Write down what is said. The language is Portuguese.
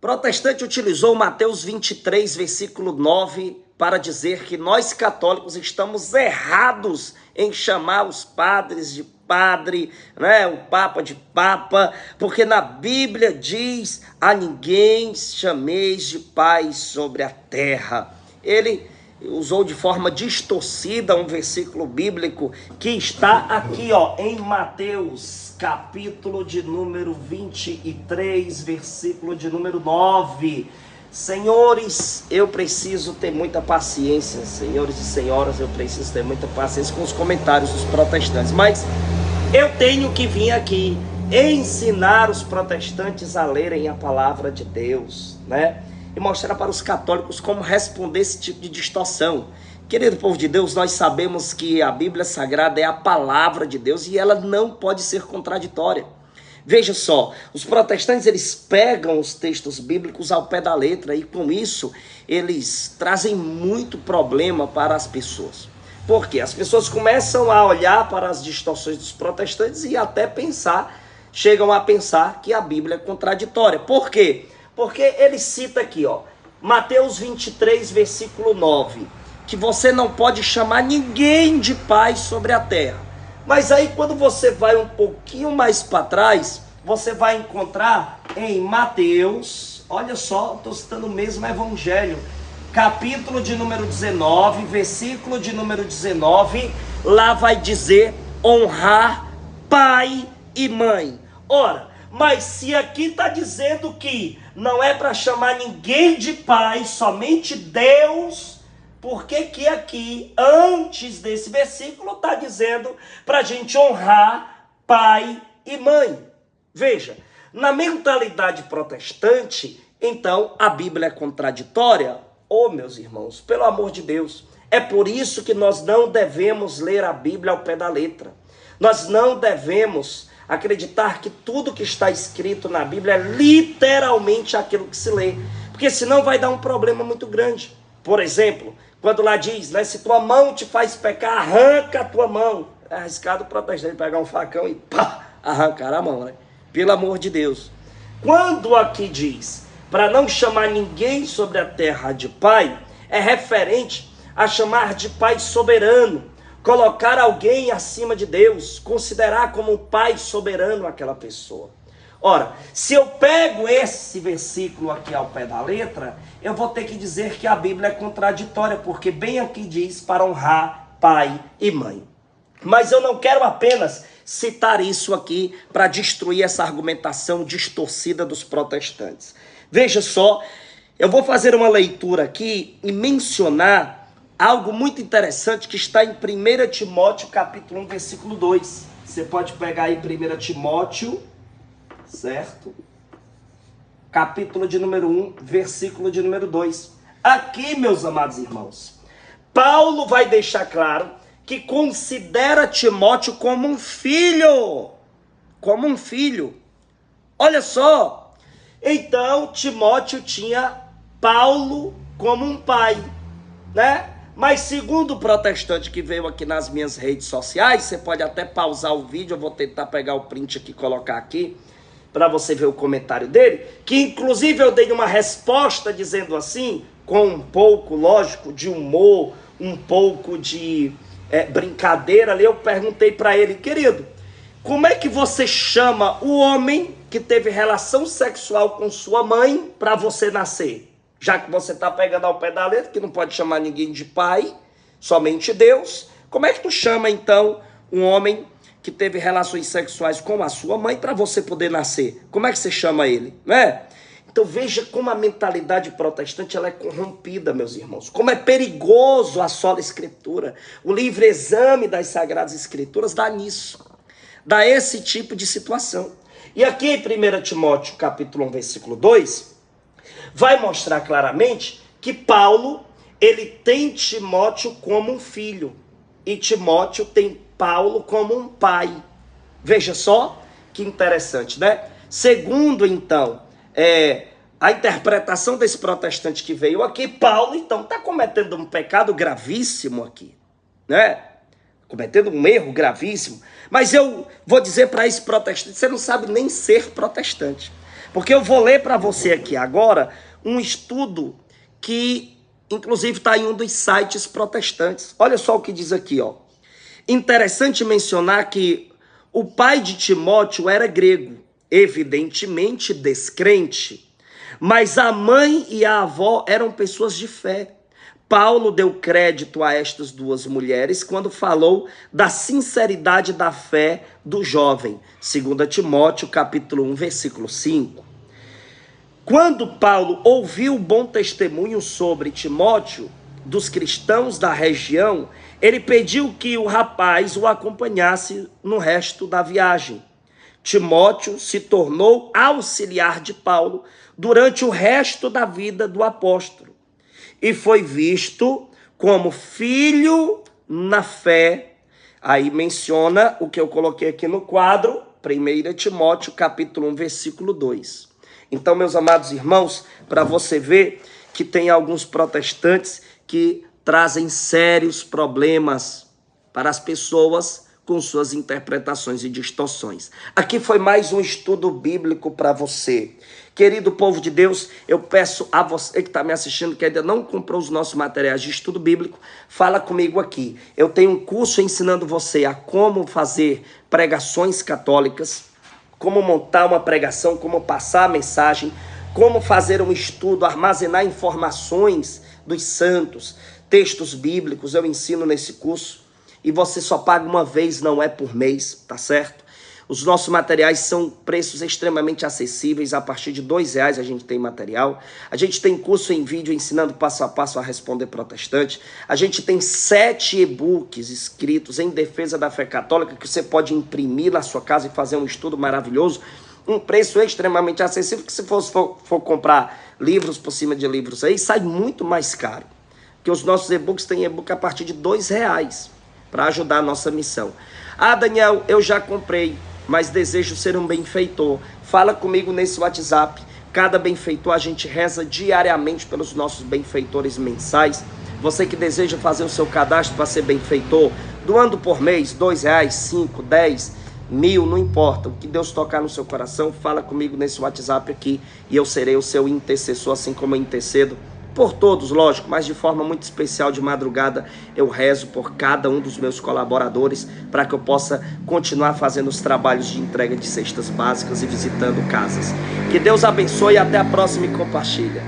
Protestante utilizou Mateus 23, versículo 9, para dizer que nós católicos estamos errados em chamar os padres de padre, né, o papa de papa, porque na Bíblia diz: a ninguém chameis de pai sobre a terra. Ele usou de forma distorcida um versículo bíblico que está aqui, em Mateus, capítulo de número 23, versículo de número 9. Senhores, eu preciso ter muita paciência, senhores e senhoras, eu preciso ter muita paciência com os comentários dos protestantes, mas eu tenho que vir aqui ensinar os protestantes a lerem a palavra de Deus, né? E mostrar para os católicos como responder esse tipo de distorção. Querido povo de Deus, nós sabemos que a Bíblia Sagrada é a palavra de Deus e ela não pode ser contraditória. Veja só, os protestantes eles pegam os textos bíblicos ao pé da letra e com isso eles trazem muito problema para as pessoas. Por quê? As pessoas começam a olhar para as distorções dos protestantes e até chegam a pensar que a Bíblia é contraditória. Por quê? Porque ele cita aqui, Mateus 23, versículo 9, que você não pode chamar ninguém de pai sobre a terra. Mas aí quando você vai um pouquinho mais para trás, você vai encontrar em Mateus, olha só, estou citando o mesmo evangelho, capítulo de número 19, versículo de número 19, lá vai dizer honrar pai e mãe. Ora, mas se aqui está dizendo que não é para chamar ninguém de pai, somente Deus, por que que aqui, antes desse versículo, está dizendo para a gente honrar pai e mãe? Veja, na mentalidade protestante, então a Bíblia é contraditória? Meus irmãos, pelo amor de Deus, é por isso que nós não devemos ler a Bíblia ao pé da letra. Nós não devemos acreditar que tudo que está escrito na Bíblia é literalmente aquilo que se lê, porque senão vai dar um problema muito grande. Por exemplo, quando lá diz, né, se tua mão te faz pecar, arranca a tua mão. É arriscado o protestante pegar um facão e arrancar a mão, né? Pelo amor de Deus. Quando aqui diz para não chamar ninguém sobre a terra de pai, é referente a chamar de pai soberano, colocar alguém acima de Deus, considerar como um pai soberano aquela pessoa. Ora, se eu pego esse versículo aqui ao pé da letra, eu vou ter que dizer que a Bíblia é contraditória, porque bem aqui diz para honrar pai e mãe. Mas eu não quero apenas citar isso aqui para destruir essa argumentação distorcida dos protestantes. Veja só, eu vou fazer uma leitura aqui e mencionar algo muito interessante que está em 1 Timóteo, capítulo 1, versículo 2. Você pode pegar aí 1 Timóteo, certo? Capítulo de número 1, versículo de número 2. Aqui, meus amados irmãos, Paulo vai deixar claro que considera Timóteo como um filho. Como um filho. Olha só. Então, Timóteo tinha Paulo como um pai, né? Mas segundo o protestante que veio aqui nas minhas redes sociais, você pode até pausar o vídeo, eu vou tentar pegar o print aqui e colocar aqui, para você ver o comentário dele, que inclusive eu dei uma resposta dizendo assim, com um pouco, lógico, de humor, um pouco de brincadeira ali, eu perguntei para ele, querido, como é que você chama o homem que teve relação sexual com sua mãe para você nascer? Já que você está pegando ao pé da letra, que não pode chamar ninguém de pai, somente Deus, como é que tu chama então um homem que teve relações sexuais com a sua mãe para você poder nascer? Como é que você chama ele, né? Então veja como a mentalidade protestante ela é corrompida, meus irmãos. Como é perigoso a sola escritura. O livre exame das Sagradas Escrituras dá nisso. Dá esse tipo de situação. E aqui em 1 Timóteo, capítulo 1, versículo 2, vai mostrar claramente que Paulo, ele tem Timóteo como um filho. E Timóteo tem Paulo como um pai. Veja só que interessante, né? Segundo, então, a interpretação desse protestante que veio aqui, Paulo, então, está cometendo um pecado gravíssimo aqui, né? Cometendo um erro gravíssimo. Mas eu vou dizer para esse protestante, você não sabe nem ser protestante. Porque eu vou ler para você aqui agora um estudo que, inclusive, está em um dos sites protestantes. Olha só o que diz aqui, ó. Interessante mencionar que o pai de Timóteo era grego, evidentemente descrente, mas a mãe e a avó eram pessoas de fé. Paulo deu crédito a estas duas mulheres quando falou da sinceridade da fé do jovem. 2 Timóteo, capítulo 1, versículo 5. Quando Paulo ouviu o bom testemunho sobre Timóteo, dos cristãos da região, ele pediu que o rapaz o acompanhasse no resto da viagem. Timóteo se tornou auxiliar de Paulo durante o resto da vida do apóstolo e foi visto como filho na fé. Aí menciona o que eu coloquei aqui no quadro, 1 Timóteo, capítulo 1, versículo 2. Então, meus amados irmãos, para você ver que tem alguns protestantes que trazem sérios problemas para as pessoas com suas interpretações e distorções. Aqui foi mais um estudo bíblico para você. Querido povo de Deus, eu peço a você que está me assistindo, que ainda não comprou os nossos materiais de estudo bíblico, fala comigo aqui. Eu tenho um curso ensinando você a como fazer pregações católicas, como montar uma pregação, como passar a mensagem, como fazer um estudo, armazenar informações dos santos, textos bíblicos. Eu ensino nesse curso e você só paga uma vez, não é por mês, tá certo? Os nossos materiais são preços extremamente acessíveis, a partir de R$2 a gente tem material. A gente tem curso em vídeo ensinando passo a passo a responder protestante. A gente tem 7 e-books escritos em defesa da fé católica que você pode imprimir na sua casa e fazer um estudo maravilhoso. Um preço extremamente acessível, que se for comprar livros por cima de livros aí, sai muito mais caro. Porque os nossos e-books têm e-book a partir de R$2 para ajudar a nossa missão. Ah, Daniel, eu já comprei, mas desejo ser um benfeitor. Fala comigo nesse WhatsApp. Cada benfeitor a gente reza diariamente pelos nossos benfeitores mensais. Você que deseja fazer o seu cadastro para ser benfeitor, doando por mês, R$2, 5, 10, 1000, não importa. O que Deus tocar no seu coração, fala comigo nesse WhatsApp aqui e eu serei o seu intercessor, assim como eu intercedo por todos, lógico, mas de forma muito especial, de madrugada, eu rezo por cada um dos meus colaboradores para que eu possa continuar fazendo os trabalhos de entrega de cestas básicas e visitando casas. Que Deus abençoe e até a próxima e compartilha.